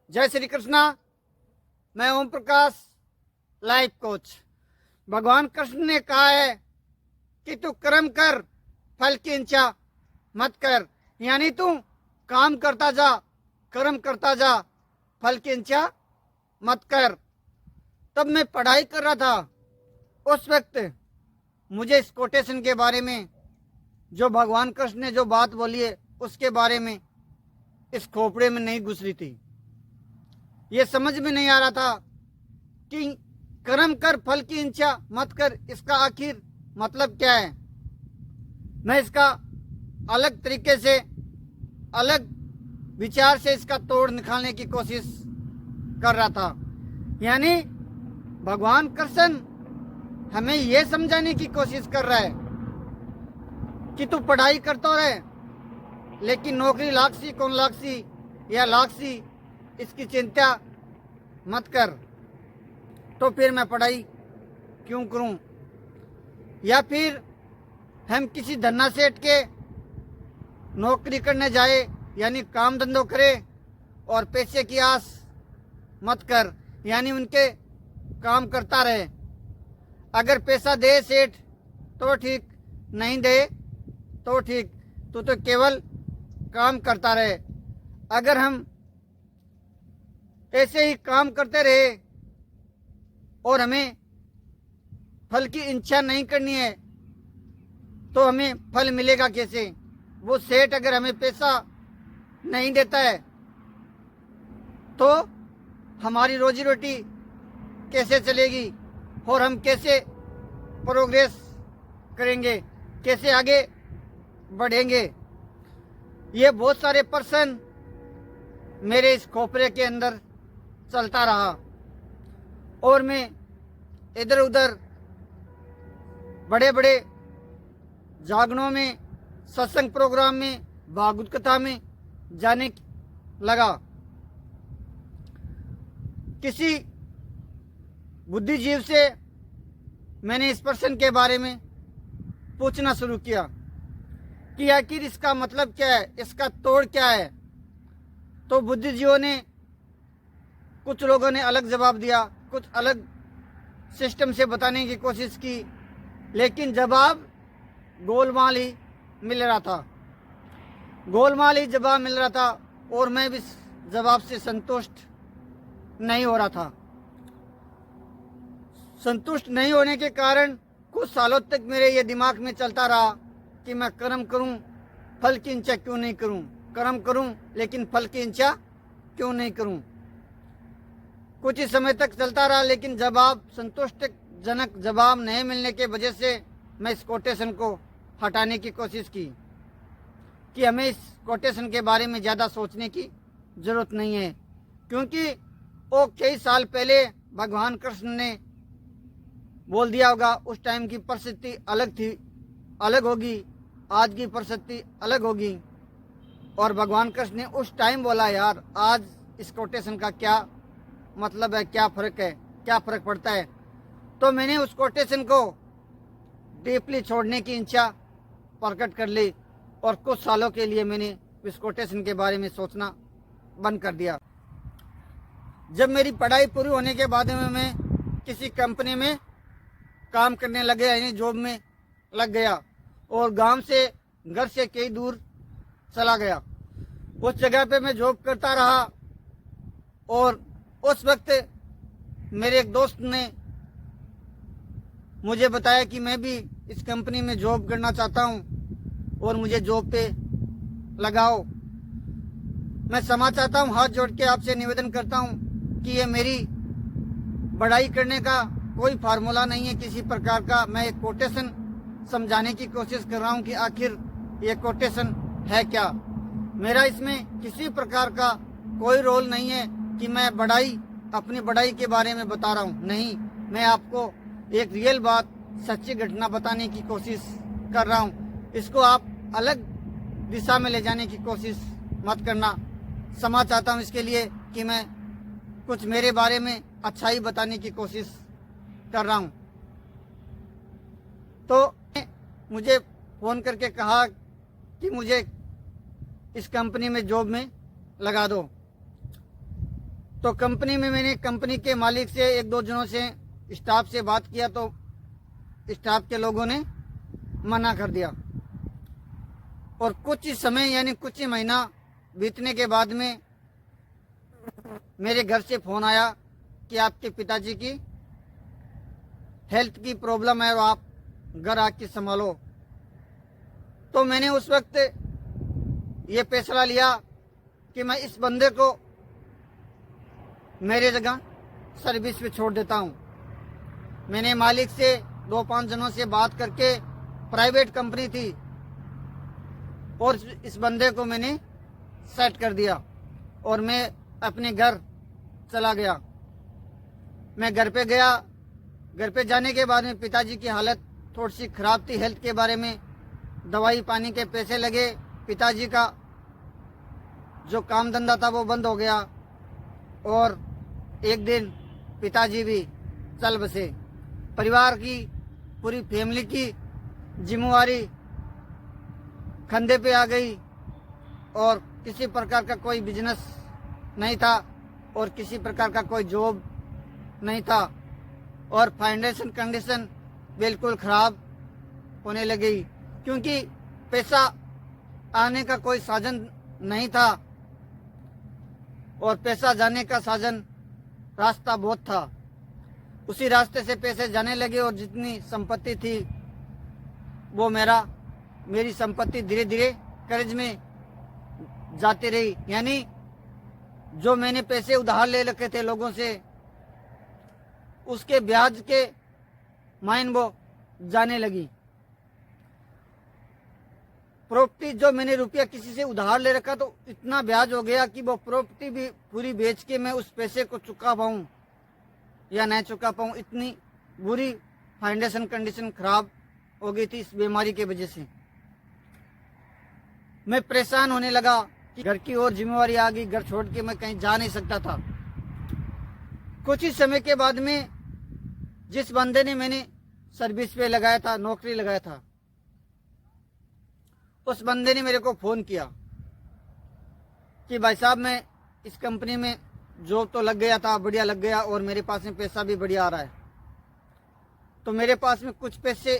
जय श्री कृष्णा। मैं Om Prakash, life coach. भगवान कृष्ण ने कहा है कि तू कर्म कर, फल की इच्छा मत कर। यानी तू काम करता जा, कर्म करता जा, फल की इच्छा मत कर। तब मैं पढ़ाई कर रहा था, उस वक्त मुझे इस कोटेशन के बारे में, जो भगवान कृष्ण ने जो बात बोली है उसके बारे में इस खोपड़े में नहीं घुस रही थी। ये समझ में नहीं आ रहा था कि कर्म कर, फल की इच्छा मत कर, इसका आखिर मतलब क्या है। मैं इसका अलग तरीके से, अलग विचार से इसका तोड़ निकालने की कोशिश कर रहा था। यानी भगवान कृष्ण हमें यह समझाने की कोशिश कर रहा है कि तू पढ़ाई करता रहे, लेकिन नौकरी लागसी कौन लागसी या लागसी इसकी चिंता मत कर। तो फिर मैं पढ़ाई क्यों करूं? या फिर हम किसी धन्ना सेठ के नौकरी करने जाए, यानी काम धंधो करे और पैसे की आस मत कर, यानी उनके काम करता रहे। अगर पैसा दे सेठ तो ठीक, नहीं दे तो ठीक, तो केवल काम करता रहे। अगर हम ऐसे ही काम करते रहे और हमें फल की इच्छा नहीं करनी है तो हमें फल मिलेगा कैसे? वो सेठ अगर हमें पैसा नहीं देता है तो हमारी रोजी रोटी कैसे चलेगी और हम कैसे प्रोग्रेस करेंगे, कैसे आगे बढ़ेंगे? ये बहुत सारे प्रश्न मेरे इस खोपड़े के अंदर चलता रहा और मैं इधर उधर बड़े बड़े जागरणों में, सत्संग प्रोग्राम में, भागवत कथा में जाने लगा। किसी बुद्धिजीव से मैंने इस प्रश्न के बारे में पूछना शुरू किया कि आखिर इसका मतलब क्या है, इसका तोड़ क्या है। तो बुद्धिजीवों ने, कुछ लोगों ने अलग जवाब दिया, कुछ अलग सिस्टम से बताने की कोशिश की, लेकिन जवाब गोलमाल ही मिल रहा था, गोलमाल ही जवाब मिल रहा था और मैं भी इस जवाब से संतुष्ट नहीं हो रहा था। संतुष्ट नहीं होने के कारण कुछ सालों तक मेरे ये दिमाग में चलता रहा कि मैं कर्म करूं, फल की इच्छा क्यों नहीं करूं, कर्म करूं लेकिन फल की इच्छा क्यों नहीं करूं। कुछ ही समय तक चलता रहा, लेकिन जवाब, संतुष्टिजनक जवाब नहीं मिलने के वजह से मैं इस कोटेशन को हटाने की कोशिश की कि हमें इस कोटेशन के बारे में ज़्यादा सोचने की ज़रूरत नहीं है, क्योंकि वो कई साल पहले भगवान कृष्ण ने बोल दिया होगा। उस टाइम की परिस्थिति अलग थी, अलग होगी, आज की परिस्थिति अलग होगी। और भगवान कृष्ण ने उस टाइम बोला, यार आज इस कोटेशन का क्या मतलब है, क्या फ़र्क है, क्या फ़र्क पड़ता है। तो मैंने उस कोटेशन को डीपली छोड़ने की इच्छा प्रकट कर ली और कुछ सालों के लिए मैंने इस कोटेशन के बारे में सोचना बंद कर दिया। जब मेरी पढ़ाई पूरी होने के बाद में मैं किसी कंपनी में काम करने लग गया, यानी जॉब में लग गया और गांव से, घर से कई दूर चला गया। उस जगह पे मैं जॉब करता रहा और उस वक्त मेरे एक दोस्त ने मुझे बताया कि मैं भी इस कंपनी में जॉब करना चाहता हूं और मुझे जॉब पे लगाओ। मैं क्षमा चाहता हूं, हाथ जोड़ के आपसे निवेदन करता हूं कि ये मेरी बढ़ाई करने का कोई फार्मूला नहीं है किसी प्रकार का। मैं एक कोटेशन समझाने की कोशिश कर रहा हूं कि आखिर ये कोटेशन है क्या। मेरा इसमें किसी प्रकार का कोई रोल नहीं है कि मैं बढ़ाई, अपनी बढ़ाई के बारे में बता रहा हूँ। नहीं, मैं आपको एक रियल बात, सच्ची घटना बताने की कोशिश कर रहा हूँ। इसको आप अलग दिशा में ले जाने की कोशिश मत करना। क्षमा चाहता हूँ इसके लिए कि मैं कुछ मेरे बारे में अच्छाई बताने की कोशिश कर रहा हूँ। तो मुझे फ़ोन करके कहा कि मुझे इस कंपनी में जॉब में लगा दो। तो कंपनी में मैंने कंपनी के मालिक से एक दो जनों से स्टाफ से बात किया तो स्टाफ के लोगों ने मना कर दिया। और कुछ ही समय यानी कुछ ही महीना बीतने के बाद में मेरे घर से फोन आया कि आपके पिताजी की हेल्थ की प्रॉब्लम है और आप घर आके संभालो। तो मैंने उस वक्त ये फैसला लिया कि मैं इस बंदे को मेरे जगह सर्विस पे छोड़ देता हूँ। मैंने मालिक से 2-5 जनों से बात करके, प्राइवेट कंपनी थी, और इस बंदे को मैंने सेट कर दिया और मैं अपने घर चला गया। मैं घर पे गया। घर पे जाने के बाद में पिताजी की हालत थोड़ी सी खराब थी। हेल्थ के बारे में दवाई पानी के पैसे लगे। पिताजी का जो काम धंधा था वो बंद हो गया और एक दिन पिताजी भी चल बसे। परिवार की पूरी फैमिली की जिम्मेवारी कंधे पे आ गई और किसी प्रकार का कोई बिजनेस नहीं था और किसी प्रकार का कोई जॉब नहीं था और फाइनेंशियल कंडीशन बिल्कुल खराब होने लगी क्योंकि पैसा आने का कोई साधन नहीं था और पैसा जाने का साधन रास्ता बहुत था। उसी रास्ते से पैसे जाने लगे और जितनी संपत्ति थी वो मेरी संपत्ति धीरे धीरे कर्ज में जाती रही। यानी जो मैंने पैसे उधार ले रखे थे लोगों से उसके ब्याज के मायन वो जाने लगी। प्रॉपर्टी जो मैंने रुपया किसी से उधार ले रखा तो इतना ब्याज हो गया कि वो प्रॉपर्टी भी पूरी बेच के मैं उस पैसे को चुका पाऊं या नहीं चुका पाऊं, इतनी बुरी फाइनेंशियल कंडीशन खराब हो गई थी इस बीमारी के वजह से। मैं परेशान होने लगा कि घर की और जिम्मेवारी आ गई। घर छोड़ के मैं कहीं जा नहीं सकता था। कुछ ही समय के बाद में जिस बंदे ने मैंने सर्विस पे लगाया था, नौकरी लगाया था, उस बंदे ने मेरे को फोन किया कि भाई साहब मैं इस कंपनी में जॉब तो लग गया था, बढ़िया लग गया और मेरे पास में पैसा भी बढ़िया आ रहा है। तो मेरे पास में कुछ पैसे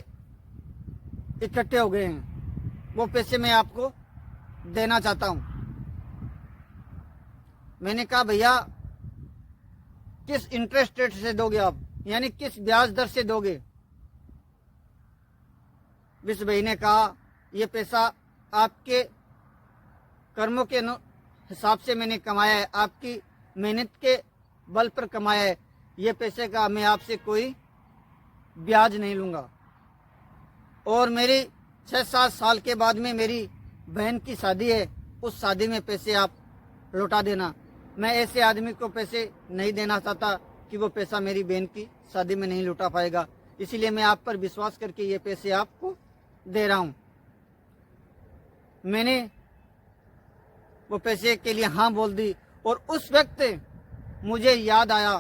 इकट्ठे हो गए हैं, वो पैसे मैं आपको देना चाहता हूं। मैंने कहा भैया किस इंटरेस्ट रेट से दोगे आप, यानी किस ब्याज दर से दोगे। विश्व भाई ने कहा ये पैसा आपके कर्मों के हिसाब से मैंने कमाया है, आपकी मेहनत के बल पर कमाया है। ये पैसे का मैं आपसे कोई ब्याज नहीं लूँगा। और मेरी 6-7 साल के बाद में मेरी बहन की शादी है, उस शादी में पैसे आप लौटा देना। मैं ऐसे आदमी को पैसे नहीं देना चाहता कि वो पैसा मेरी बहन की शादी में नहीं लौटा पाएगा, इसीलिए मैं आप पर विश्वास करके ये पैसे आपको दे रहा हूँ। मैंने वो पैसे के लिए हाँ बोल दी और उस वक्त मुझे याद आया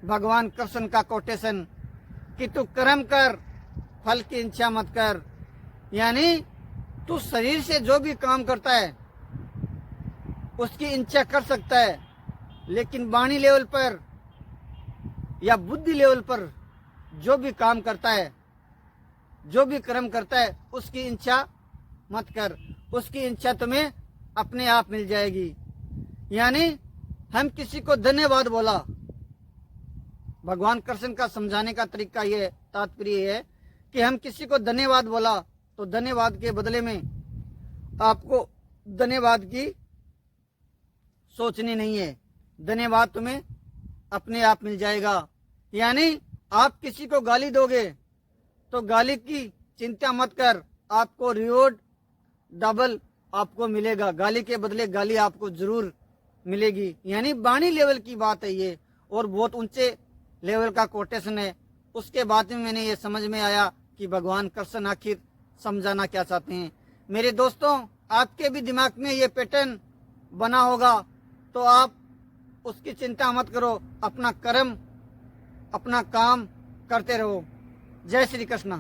भगवान कृष्ण का कोटेशन कि तू कर्म कर फल की इच्छा मत कर। यानी तू शरीर से जो भी काम करता है उसकी इच्छा कर सकता है, लेकिन वाणी लेवल पर या बुद्धि लेवल पर जो भी काम करता है, जो भी कर्म करता है, उसकी इच्छा मत कर। उसकी इच्छा तुम्हें अपने आप मिल जाएगी। यानी हम किसी को धन्यवाद बोला, भगवान कृष्ण का समझाने का तरीका ये तात्पर्य है कि हम किसी को धन्यवाद बोला तो धन्यवाद के बदले में आपको धन्यवाद की सोचनी नहीं है, धन्यवाद तुम्हें अपने आप मिल जाएगा। यानी आप किसी को गाली दोगे तो गाली की चिंता मत कर, आपको रिवॉर्ड डबल आपको मिलेगा। गाली के बदले गाली आपको जरूर मिलेगी। यानी वाणी लेवल की बात है ये और बहुत ऊंचे लेवल का कोटेशन है। उसके बाद में मैंने ये समझ में आया कि भगवान कृष्ण आखिर समझाना क्या चाहते हैं। मेरे दोस्तों, आपके भी दिमाग में ये पैटर्न बना होगा तो आप उसकी चिंता मत करो, अपना कर्म अपना काम करते रहो। जय श्री कृष्ण।